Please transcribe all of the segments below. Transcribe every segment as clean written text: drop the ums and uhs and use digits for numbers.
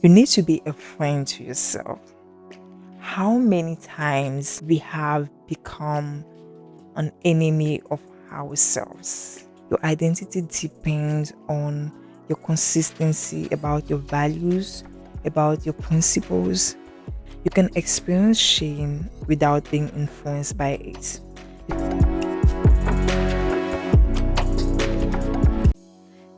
You need to be a friend to yourself. How many times we have become an enemy of ourselves? Your identity depends on your consistency about your values, about your principles. You can experience shame without being influenced by it.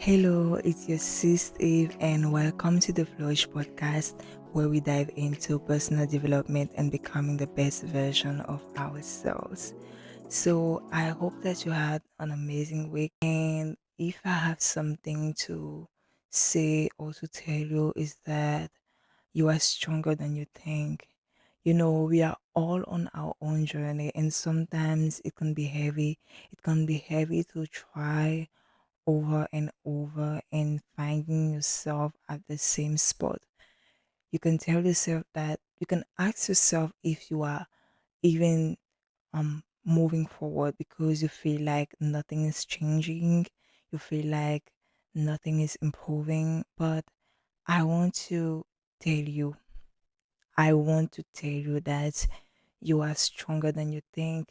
Hello, it's your sis Eve, and welcome to the Flourish podcast, where we dive into personal development and becoming the best version of ourselves. So, I hope that you had an amazing week. And if I have something to say or to tell you, is that you are stronger than you think. We are all on our own journey, and sometimes it can be heavy. It can be heavy to try over and over and finding yourself at the same spot. You can tell yourself that you can ask yourself if you are even moving forward because you feel like nothing is changing, you feel like nothing is improving. But I want to tell you, I want to tell you that you are stronger than you think,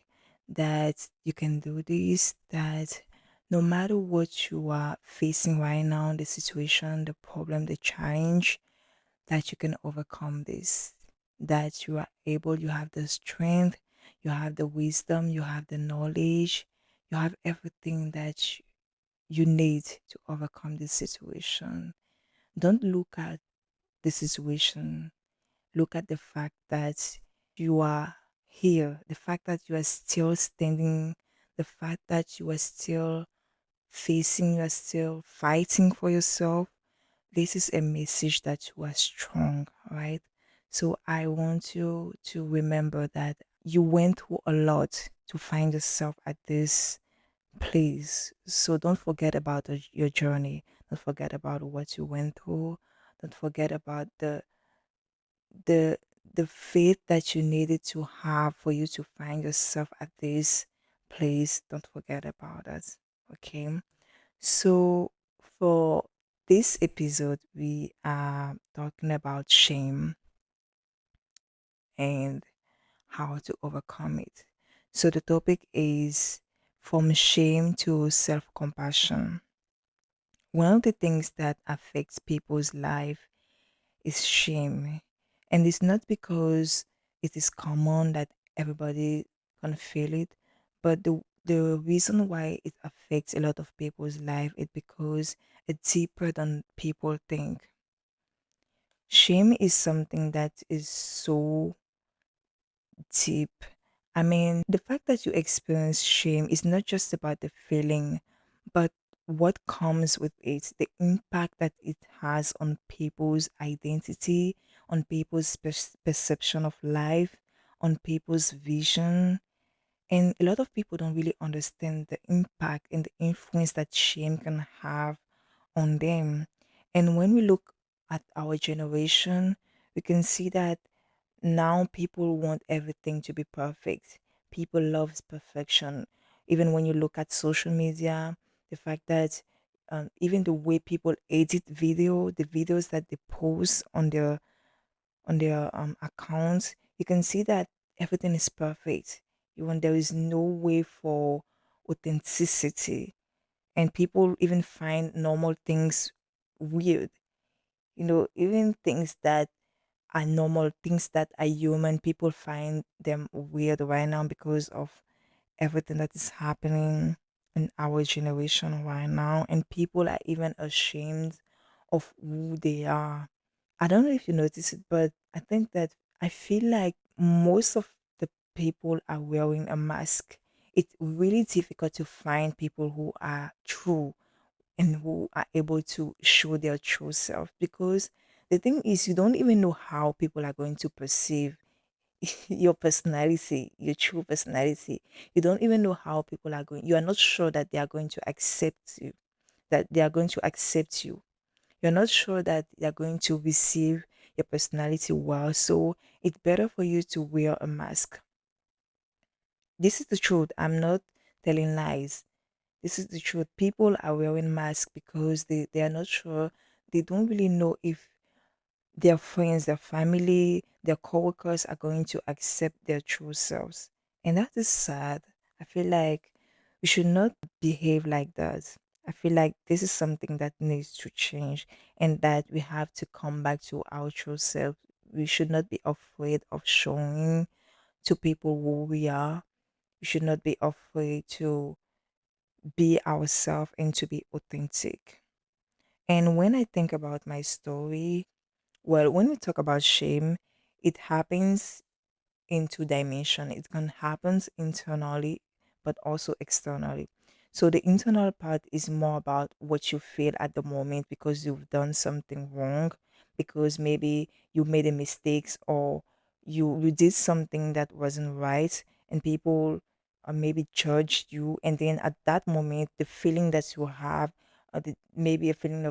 that you can do this, that no matter what you are facing right now, the situation, the problem, the challenge, that you can overcome this, that you are able, you have the strength, you have the wisdom, you have the knowledge, you have everything that you need to overcome this situation. Don't look at the situation, look at the fact that you are here, the fact that you are still standing, the fact that you are still facing, you are still fighting for yourself. This is a message that you are strong, right? So I want you to remember that you went through a lot to find yourself at this place. So don't forget about your journey. Don't forget about what you went through. Don't forget about the the faith that you needed to have for you to find yourself at this place. Don't forget about it. Okay. So for this episode, we are talking about shame and how to overcome it. So the topic is from shame to self-compassion. One of the things that affects people's life is shame. And it's not because it is common that everybody can feel it, but the reason why it affects a lot of people's life is because it's deeper than people think. Shame is something that is so deep. I mean, the fact that you experience shame is not just about the feeling, but what comes with it, the impact that it has on people's identity, on people's perception of life, on people's vision. And a lot of people don't really understand the impact and the influence that shame can have on them. And when we look at our generation, we can see that now people want everything to be perfect. People loves perfection. Even when you look at social media, the fact that even the way people edit video, the videos that they post on their accounts, you can see that everything is perfect. Even there is no way for authenticity, and people even find normal things weird. Even things that are normal, things that are human, people find them weird right now because of everything that is happening in our generation right now. And people are even ashamed of who they are. I don't know if you notice it, but I think that I feel like most of the people are wearing a mask. It's really difficult to find people who are true and who are able to show their true self, because the thing is you don't even know how people are going to perceive your personality, your true personality. You don't even know how people are going, you are not sure that they are going to accept you, that they are going to accept you. You're not sure that they're going to receive your personality well. So it's better for you to wear a mask. This is the truth. I'm not telling lies. This is the truth. People are wearing masks because they are not sure. They don't really know if their friends, their family, their coworkers are going to accept their true selves. And that is sad. I feel like we should not behave like that. I feel like this is something that needs to change and that we have to come back to our true self. We should not be afraid of showing to people who we are. We should not be afraid to be ourselves and to be authentic. And when I think about my story, well, when we talk about shame, it happens in two dimension. It can happen internally, but also externally. So the internal part is more about what you feel at the moment because you've done something wrong, because maybe you made a mistakes or you did something that wasn't right, and people maybe judged you, and then at that moment, the feeling that you have, maybe a feeling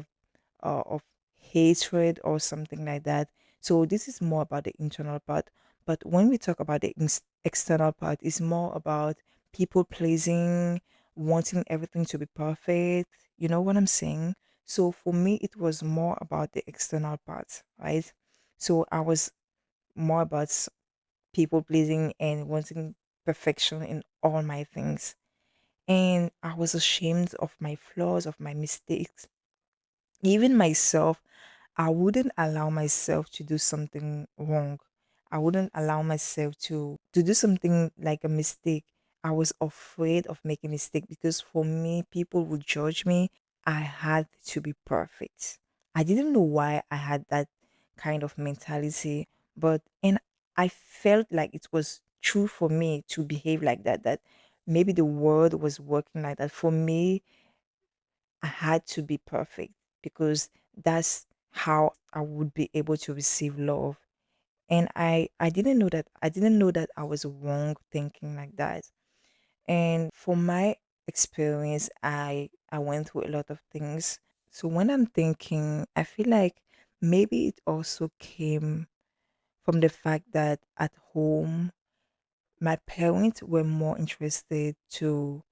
of hatred or something like that. So this is more about the internal part. But when we talk about the external part, it's more about people pleasing, wanting everything to be perfect. You know what I'm saying? So for me, it was more about the external part, right? So I was more about people pleasing and wanting perfection in all my things. And I was ashamed of my flaws, of my mistakes. Even myself, I wouldn't allow myself to do something wrong. I wouldn't allow myself to do something like a mistake. I was afraid of making mistake because for me, people would judge me. I had to be perfect. I didn't know why I had that kind of mentality, but and I felt like it was true for me to behave like that. That maybe the world was working like that. For me, I had to be perfect because that's how I would be able to receive love. And I didn't know that I was wrong thinking like that. And for my experience, I went through a lot of things. So when I'm thinking, I feel like maybe it also came from the fact that at home my parents were more interested to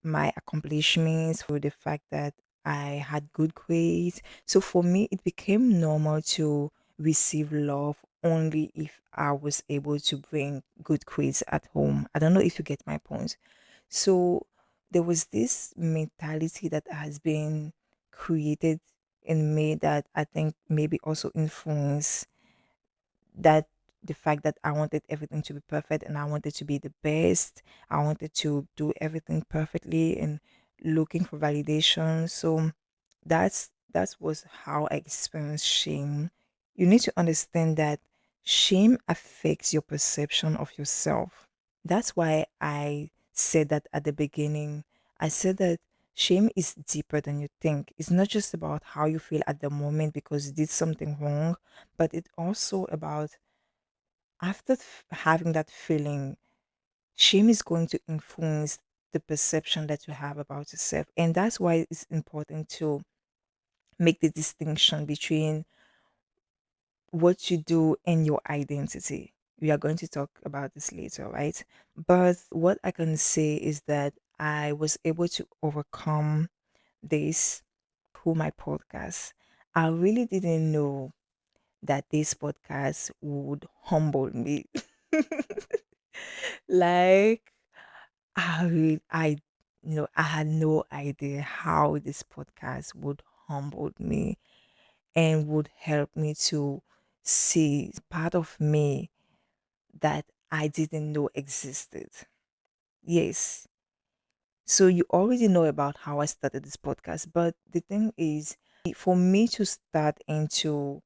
my accomplishments, for the fact that I had good grades. So for me, it became normal to receive love only if I was able to bring good grades at home. I don't know if you get my point. So there was this mentality that has been created in me that I think maybe also influenced that the fact that I wanted everything to be perfect and I wanted to be the best. I wanted to do everything perfectly and looking for validation. So that was how I experienced shame. You need to understand that shame affects your perception of yourself. That's why I said that at the beginning. I said that shame is deeper than you think. It's not just about how you feel at the moment because you did something wrong, but it's also about after having that feeling, shame is going to influence the perception that you have about yourself. And that's why it's important to make the distinction between what you do and your identity. We are going to talk about this later, right? But what I can say is that I was able to overcome this through my podcast. I really didn't know that this podcast would humble me. Like I I had no idea how this podcast would humble me and would help me to see part of me that I didn't know existed. Yes. So you already know about how I started this podcast, but the thing is, for me to start and to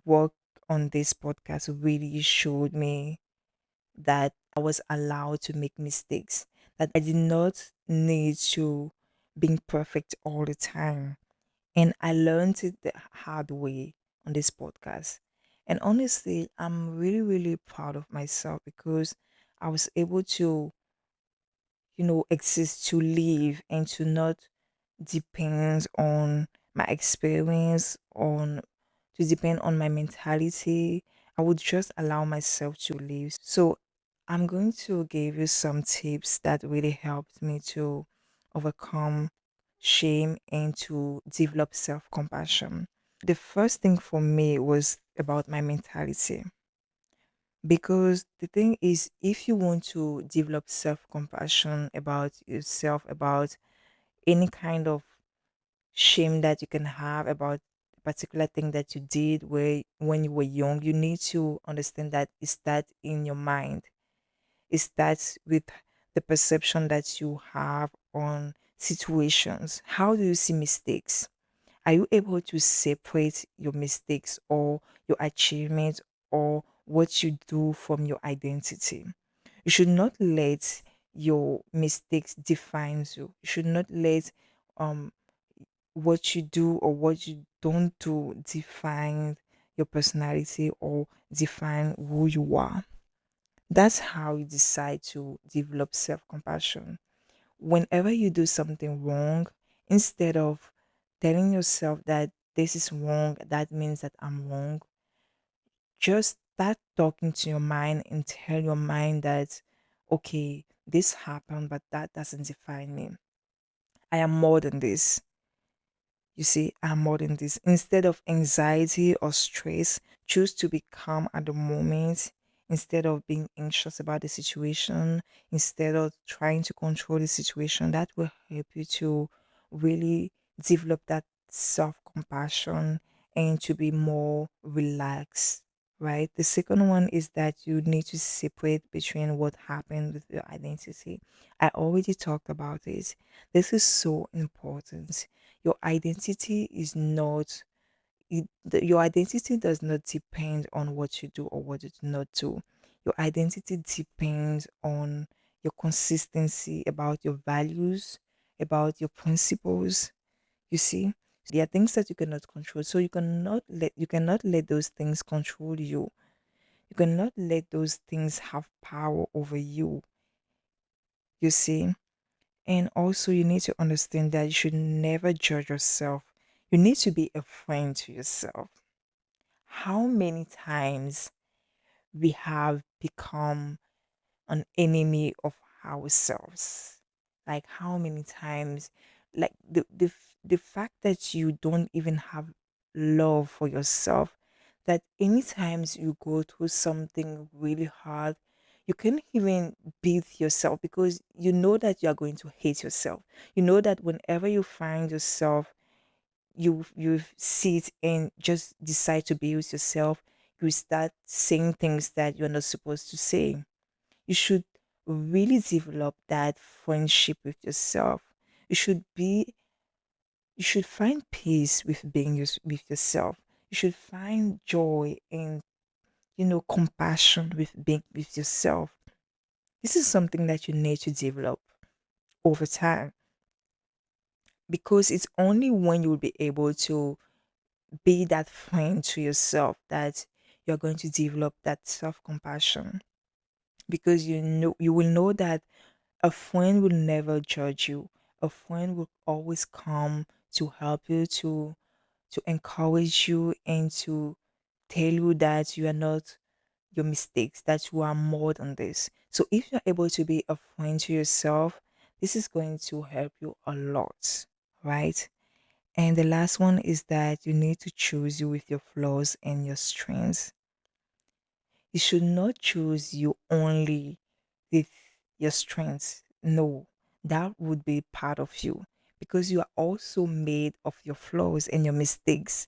work on this podcast really showed me that I was allowed to make mistakes, that I did not need to being perfect all the time. And I learned it the hard way on this podcast. And honestly, I'm really, really proud of myself because I was able to, exist, to live, and to not depend on my experience, to depend on my mentality. I would just allow myself to live. So I'm going to give you some tips that really helped me to overcome shame and to develop self-compassion. The first thing for me was about my mentality. Because the thing is, if you want to develop self compassion about yourself, about any kind of shame that you can have about a particular thing that you did where when you were young, you need to understand that it starts in your mind. It starts with the perception that you have on situations. How do you see mistakes? Are you able to separate your mistakes or your achievements or what you do from your identity? You should not let your mistakes define you. You should not let um what you do or what you don't do define your personality or define who you are. That's how you decide to develop self compassion. Whenever you do something wrong, instead of telling yourself that this is wrong, that means that I'm wrong, just start talking to your mind and tell your mind that, okay, this happened, but that doesn't define me. I am more than this. You see, I'm more than this. Instead of anxiety or stress, choose to be calm at the moment instead of being anxious about the situation, instead of trying to control the situation. That will help you to really develop that self compassion and to be more relaxed. Right. The second one is that you need to separate between what happened with your identity. I already talked about this. This is so important. Your identity is not your identity does not depend on what you do or what you do not do. Your identity depends on your consistency about your values, about your principles. You see, there are things that you cannot control, so you cannot let those things control you. You cannot let those things have power over you. You see, and also, you need to understand that you should never judge yourself. You need to be a friend to yourself. How many times we have become an enemy of ourselves? Like, how many times, like, the fact that you don't even have love for yourself, that any times you go through something really hard, you can't even beat yourself because you know that you are going to hate yourself. You know that whenever you find yourself, you sit and just decide to be with yourself, you start saying things that you're not supposed to say. You should really develop that friendship with yourself. You should be you should find peace with being with yourself. You should find joy and compassion with being with yourself. This is something that you need to develop over time because it's only when you'll be able to be that friend to yourself that you're going to develop that self-compassion because you will know that a friend will never judge you. A friend will always come to help you, to encourage you and to tell you that you are not your mistakes, that you are more than this. So if you're able to be a friend to yourself, this is going to help you a lot, right? And the last one is that you need to choose you with your flaws and your strengths. You should not choose you only with your strengths. No, that would be part of you because you are also made of your flaws and your mistakes.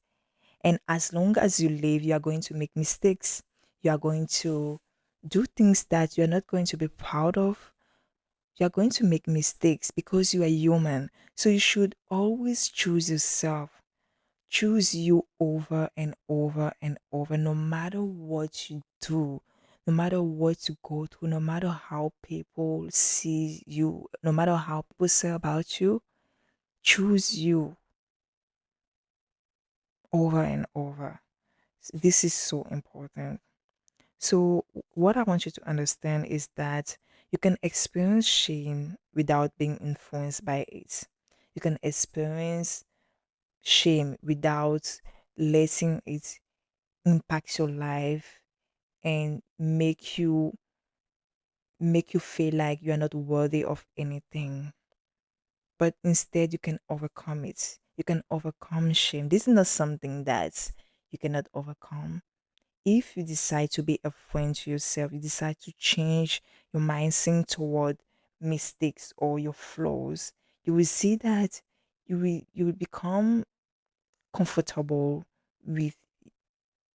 And as long as you live, you are going to make mistakes. You are going to do things that you're not going to be proud of. You are going to make mistakes because you are human. So you should always choose yourself. Choose you over and over and over, no matter what you do, no matter what you go through, no matter how people see you, no matter how people say about you, choose you over and over. This is so important. So, what I want you to understand is that you can experience shame without being influenced by it. You can experience shame without letting it impact your life and make you feel like you are not worthy of anything, but instead you can overcome it. You can overcome shame. This is not something that you cannot overcome. If you decide to be a friend to yourself, you decide to change your mindset toward mistakes or your flaws, you will see that you will become comfortable with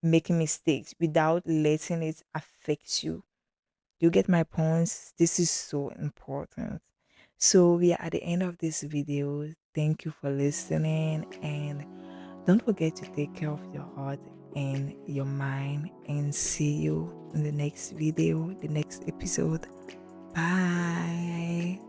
making mistakes without letting it affect you. You get my points? This is so important. So we are at the end of this video. Thank you for listening, and don't forget to take care of your heart and your mind, and see you in the next video, the next episode. Bye.